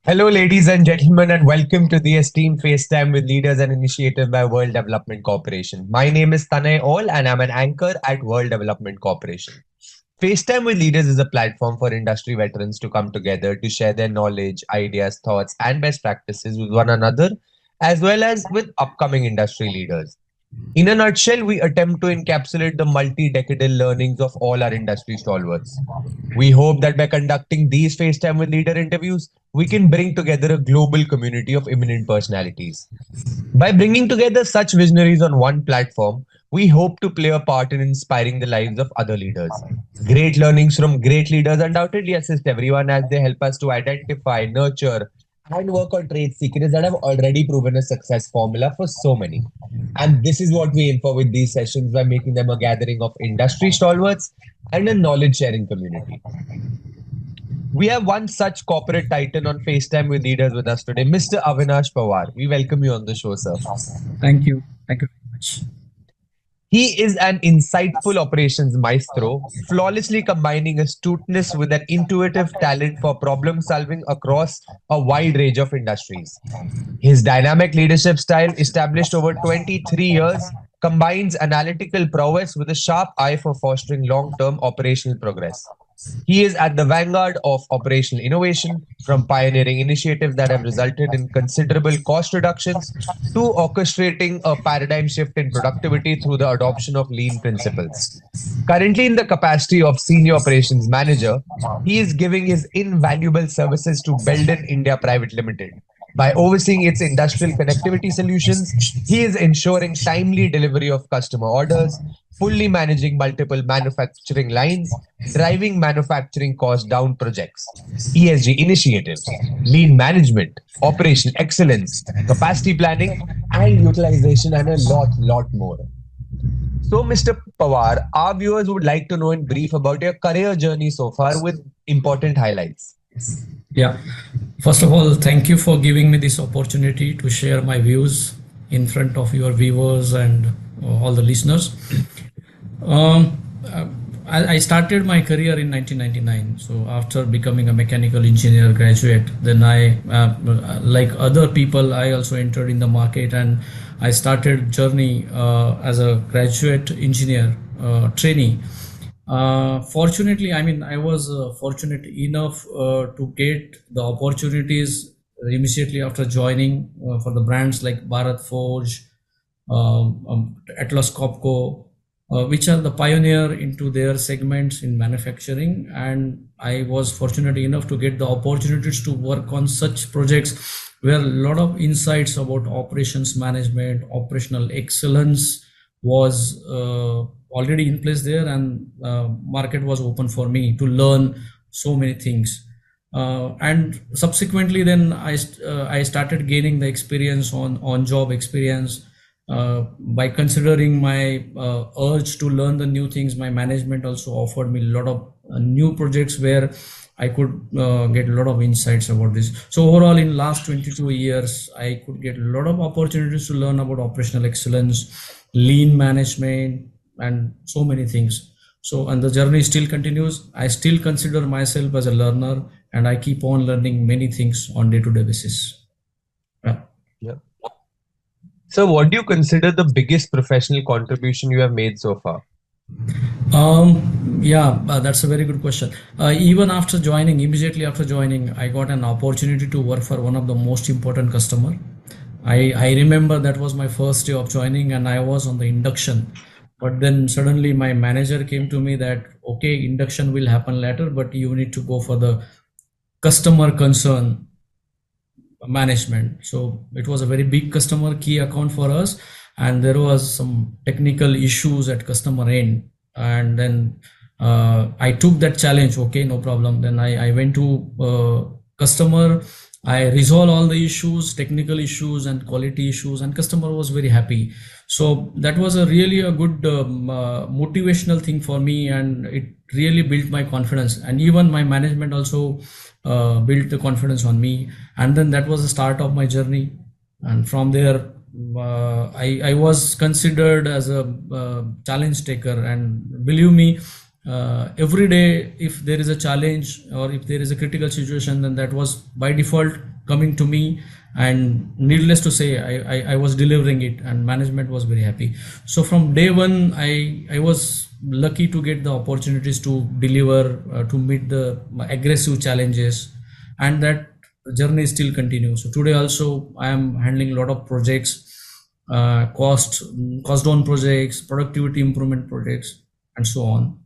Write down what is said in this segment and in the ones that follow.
Hello, ladies and gentlemen, and welcome to the esteemed FaceTime with Leaders and Initiative by World Development Corporation. My name is Tanay Ol, and I'm an anchor at World Development Corporation. FaceTime with Leaders is a platform for industry veterans to come together to share their knowledge, ideas, thoughts, and best practices with one another, as well as with upcoming industry leaders. In a nutshell, we attempt to encapsulate the multi-decadal learnings of all our industry stalwarts. We hope that by conducting these FaceTime with Leader interviews, we can bring together a global community of eminent personalities. By bringing together such visionaries on one platform, we hope to play a part in inspiring the lives of other leaders. Great learnings from great leaders undoubtedly assist everyone as they help us to identify, nurture, and work on trade secrets that have already proven a success formula for so many. And this is what we aim for with these sessions by making them a gathering of industry stalwarts and a knowledge sharing community. We have one such corporate titan on FaceTime with leaders with us today, Mr. Avinash Pawar. We welcome you on the show, sir. Thank you. Thank you very much. He is an insightful operations maestro, flawlessly combining astuteness with an intuitive talent for problem solving across a wide range of industries. His dynamic leadership style, established over 23 years, combines analytical prowess with a sharp eye for fostering long term operational progress. He is at the vanguard of operational innovation, from pioneering initiatives that have resulted in considerable cost reductions to orchestrating a paradigm shift in productivity through the adoption of lean principles. Currently, in the capacity of Senior Operations Manager, he is giving his invaluable services to Belden India Private Limited. By overseeing its industrial connectivity solutions, he is ensuring timely delivery of customer orders, fully managing multiple manufacturing lines, driving manufacturing cost down projects, ESG initiatives, lean management, operational excellence, capacity planning, and utilization, and a lot more. So, Mr. Pawar, our viewers would like to know in brief about your career journey so far with important highlights. Yeah. First of all, thank you for giving me this opportunity to share my views in front of your viewers and all the listeners. Um, uh, I started my career in 1999. So after becoming a mechanical engineer graduate, then like other people, I also entered in the market and I started journey as a graduate engineer trainee. Fortunately, I mean, I was fortunate enough to get the opportunities immediately after joining for the brands like Bharat Forge, Atlas Copco, which are the pioneer into their segments in manufacturing. And I was fortunate enough to get the opportunities to work on such projects where a lot of insights about operations management, operational excellence was already in place there, and market was open for me to learn so many things. And subsequently, then I started gaining the experience on job experience. By considering my urge to learn the new things, my management also offered me a lot of new projects where I could get a lot of insights about this. So overall, in last 22 years, I could get a lot of opportunities to learn about operational excellence, lean management, and so many things. So, and the journey still continues. I still consider myself as a learner, and I keep on learning many things on day-to-day basis. Yeah. Yeah. So, what do you consider the biggest professional contribution you have made so far? Yeah, that's a very good question. Even after joining, immediately after joining, I got an opportunity to work for one of the most important customer. I remember that was my first day of joining, and I was on the induction. But then suddenly my manager came to me that, okay, induction will happen later, but you need to go for the customer concern management. So it was a very big customer key account for us, and there was some technical issues at customer end. And then I took that challenge. Okay, no problem. Then I went to customer. I resolved all the issues, technical issues and quality issues, and customer was very happy. So that was a really a good motivational thing for me, and it really built my confidence. And even my management also built the confidence on me. And then that was the start of my journey. And from there, I was considered as a challenge taker. And believe me, every day, if there is a challenge or if there is a critical situation, then that was by default coming to me, and needless to say, I was delivering it, and management was very happy. So from day one, I was lucky to get the opportunities to deliver, to meet the aggressive challenges, and that journey still continues. So today also I am handling a lot of projects, cost down projects, productivity improvement projects, and so on.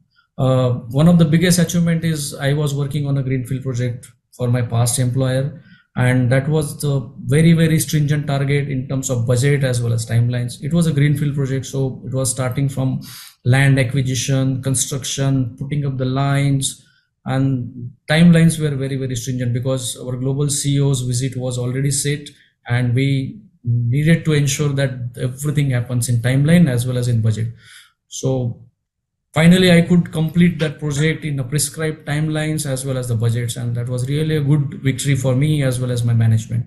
One of the biggest achievement is I was working on a greenfield project for my past employer, and that was the very stringent target in terms of budget as well as timelines. It was a greenfield project, so it was starting from land acquisition, construction, putting up the lines, and timelines were very stringent because our global CEO's visit was already set, and we needed to ensure that everything happens in timeline as well as in budget. So finally I could complete that project in the prescribed timelines as well as the budgets, and that was really a good victory for me as well as my management.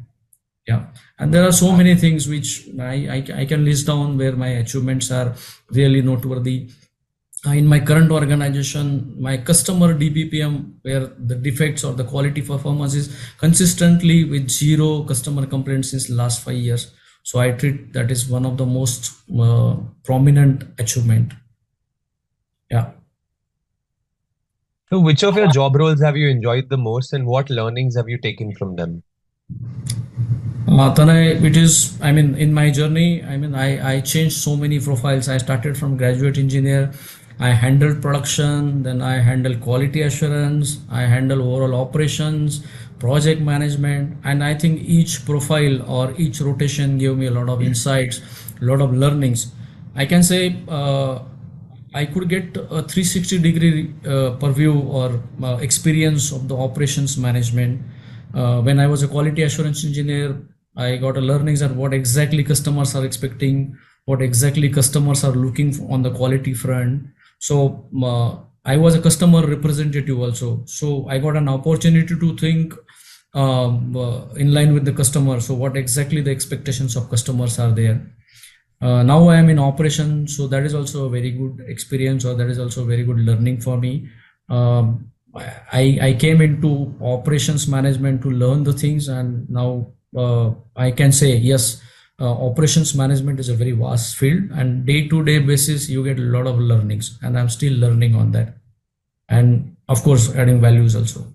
Yeah, and there are so many things which I can list down where my achievements are really noteworthy. In my current organization, my customer DBPM, where the defects or the quality performance is consistently with 0 customer complaints since last 5 years. So I treat that is one of the most prominent achievement. Yeah. So which of your job roles have you enjoyed the most, and what learnings have you taken from them? Tanay, it is, I mean, in my journey, I changed so many profiles. I started from graduate engineer, I handled production, then I handled quality assurance, I handle overall operations, project management, and I think each profile or each rotation gave me a lot of insights, a lot of learnings. I can say I could get a 360-degree purview or experience of the operations management. When I was a quality assurance engineer, I got a learnings at what exactly customers are expecting, what exactly customers are looking for on the quality front. So I was a customer representative also. So I got an opportunity to think in line with the customer. So what exactly the expectations of customers are there. Now I am in operation, so that is also a very good experience, or that is also a very good learning for me. I came into operations management to learn the things, and now I can say yes, operations management is a very vast field, and day-to-day basis you get a lot of learnings, and I'm still learning on that, and of course adding values also.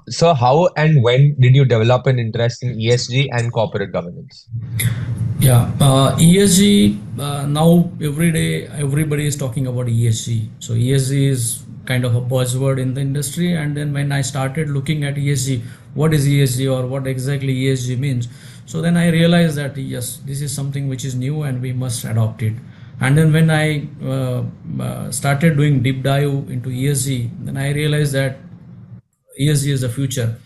So how and when did you develop an interest in ESG and corporate governance? Yeah, ESG, now every day everybody is talking about ESG. So ESG is kind of a buzzword in the industry, and then when I started looking at ESG, what is ESG or what exactly ESG means, so then I realized that yes, this is something which is new and we must adopt it. And then when I started doing deep dive into ESG, then I realized that ESG is the future.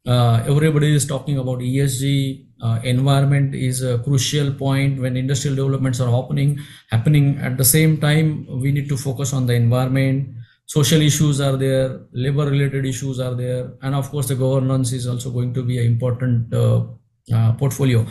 Everybody is talking about ESG. Environment is a crucial point when industrial developments are happening. At the same time, we need to focus on the environment. Social issues are there, labor related issues are there, and of course the governance is also going to be an important portfolio.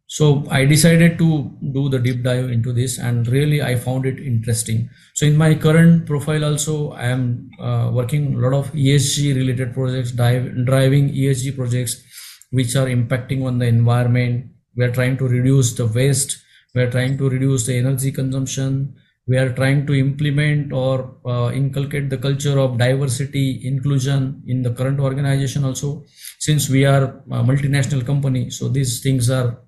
So I decided to do the deep dive into this, and really I found it interesting. So in my current profile also, I am working a lot of ESG related projects, driving ESG projects which are impacting on the environment. We are trying to reduce the waste, we are trying to reduce the energy consumption, we are trying to implement or inculcate the culture of diversity, inclusion in the current organization also. Since we are a multinational company, so these things are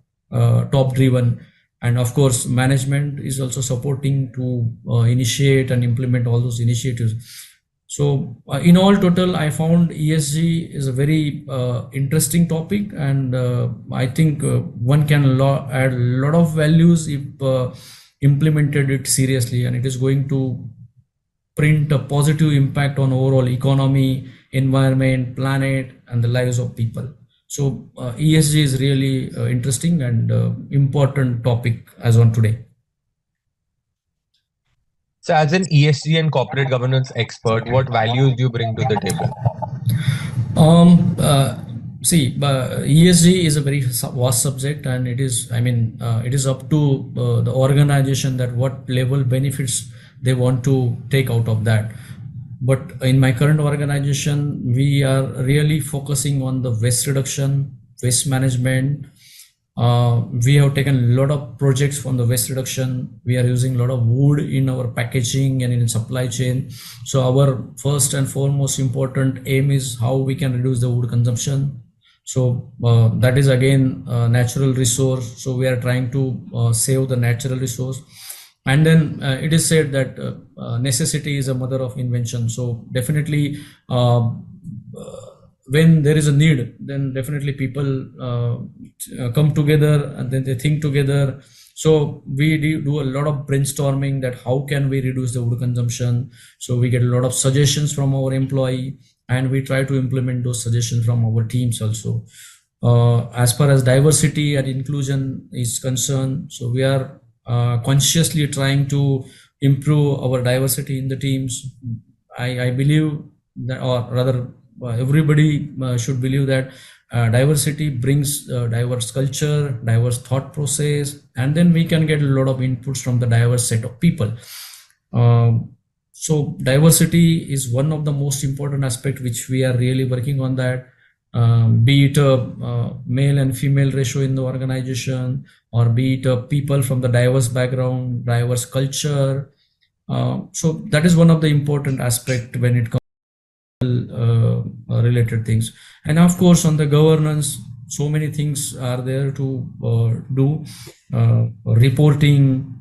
top driven, and of course management is also supporting to initiate and implement all those initiatives. So in all total, I found ESG is a very interesting topic, and I think one can add a lot of values if implemented it seriously, and it is going to print a positive impact on overall economy, environment, planet, and the lives of people. So ESG is really interesting and important topic as on today. So as an ESG and corporate governance expert, what values do you bring to the table? See, ESG is a very vast subject, and it is, I mean, it is up to the organization that what level benefits they want to take out of that. But in my current organization, we are really focusing on the waste reduction, waste management. We have taken a lot of projects from the waste reduction. We are using a lot of wood in our packaging and in supply chain. So our first and foremost important aim is how we can reduce the wood consumption. So that is again a natural resource. So we are trying to save the natural resource. And then it is said that necessity is a mother of invention. So definitely when there is a need, then definitely people come together and then they think together. So we do a lot of brainstorming that how can we reduce the wood consumption. So we get a lot of suggestions from our employee, and we try to implement those suggestions from our teams also. As far as diversity and inclusion is concerned, so we are consciously trying to improve our diversity in the teams. I believe that, or rather, everybody should believe that diversity brings diverse culture, diverse thought process, and then we can get a lot of inputs from the diverse set of people. So diversity is one of the most important aspect which we are really working on that. Be it a male and female ratio in the organization, or be it people from the diverse background, diverse culture. So that is one of the important aspect when it comes to related things. And of course, on the governance, so many things are there to do. Reporting,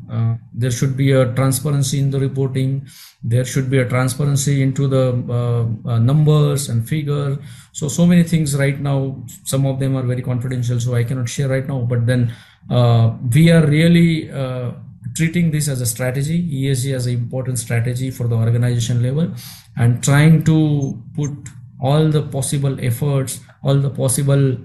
there should be a transparency in the reporting. There should be a transparency into the numbers and figure. So many things right now. Some of them are very confidential, so I cannot share right now. But then we are really treating this as a strategy, ESG as an important strategy for the organization level, and trying to put all the possible efforts, all the possible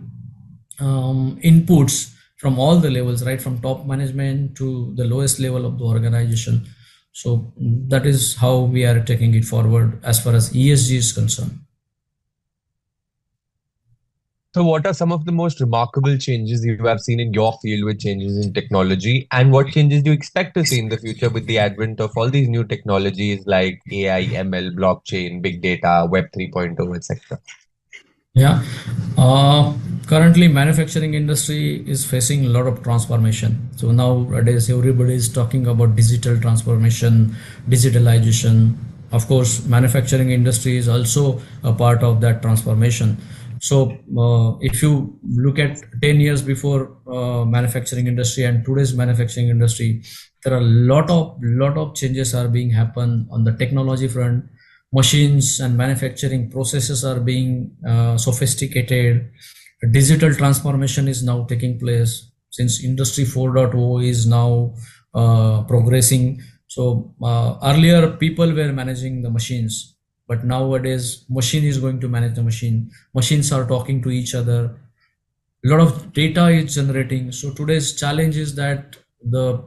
inputs from all the levels, right from top management to the lowest level of the organization. So that is how we are taking it forward as far as ESG is concerned. So, what are some of the most remarkable changes you have seen in your field with changes in technology, and what changes do you expect to see in the future with the advent of all these new technologies like AI, ML, blockchain, big data, Web 3.0, etc.? Yeah. Currently, manufacturing industry is facing a lot of transformation. So nowadays, everybody is talking about digital transformation, digitalization. Of course, manufacturing industry is also a part of that transformation. So if you look at 10 years before manufacturing industry and today's manufacturing industry, there are a lot of changes are being happen on the technology front. Machines and manufacturing processes are being sophisticated. Digital transformation is now taking place since Industry 4.0 is now progressing. So earlier people were managing the machines, but nowadays machine is going to manage the machine. Machines are talking to each other. A lot of data is generating. So today's challenge is that the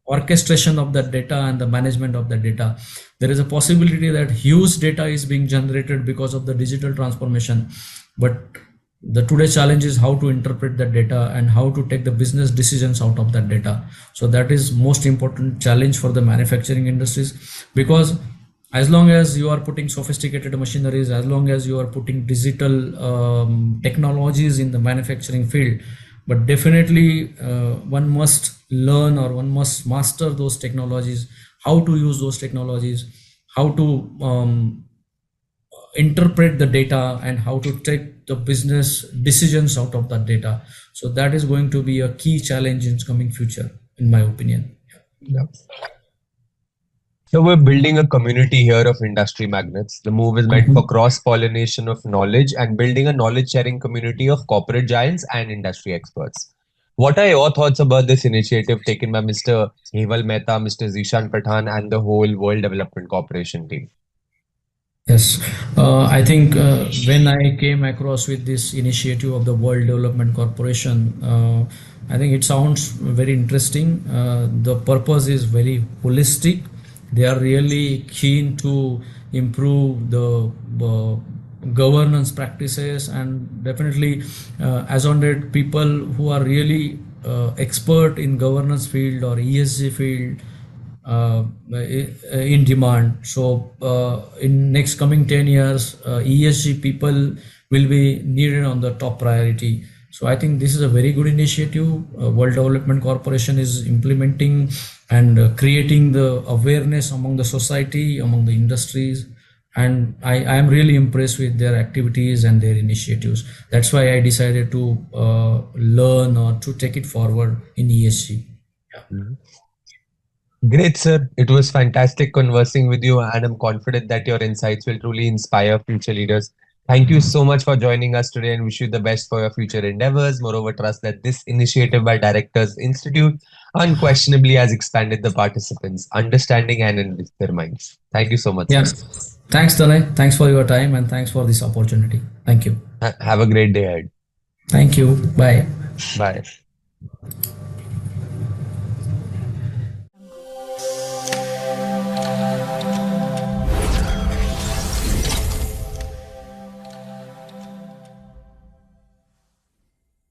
orchestration of that data and the management of that data. There is a possibility that huge data is being generated because of the digital transformation, but the today's challenge is how to interpret that data and how to take the business decisions out of that data. So that is most important challenge for the manufacturing industries, because as long as you are putting sophisticated machineries, as long as you are putting digital technologies in the manufacturing field, but definitely one must learn or one must master those technologies, how to use those technologies, how to interpret the data, and how to take the business decisions out of that data. So that is going to be a key challenge in coming future, in my opinion. Yeah. So we're building a community here of industry magnates. The move is meant for cross-pollination of knowledge and building a knowledge-sharing community of corporate giants and industry experts. What are your thoughts about this initiative taken by Mr. Heval Mehta, Mr. Zishan Pathan, and the whole World Development Corporation team? Yes, I think when I came across with this initiative of the World Development Corporation, I think it sounds very interesting. The purpose is very holistic. They are really keen to improve the governance practices, and definitely as on that, people who are really expert in governance field or ESG field, in demand. So in next coming 10 years, ESG people will be needed on the top priority. So I think this is a very good initiative. World Development Corporation is implementing and creating the awareness among the society, among the industries. And I am really impressed with their activities and their initiatives. That's why I decided to learn or to take it forward in ESG. Mhm. Great, sir. It was fantastic conversing with you, and I'm confident that your insights will truly inspire future leaders. Thank you so much for joining us today and wish you the best for your future endeavors. Moreover, trust that this initiative by Directors Institute unquestionably has expanded the participants' understanding and enriched their minds. Thank you so much, sir. Yes. Thanks, Tanay. Thanks for your time and thanks for this opportunity. Thank you. Have a great day ahead. Thank you. Bye. Bye.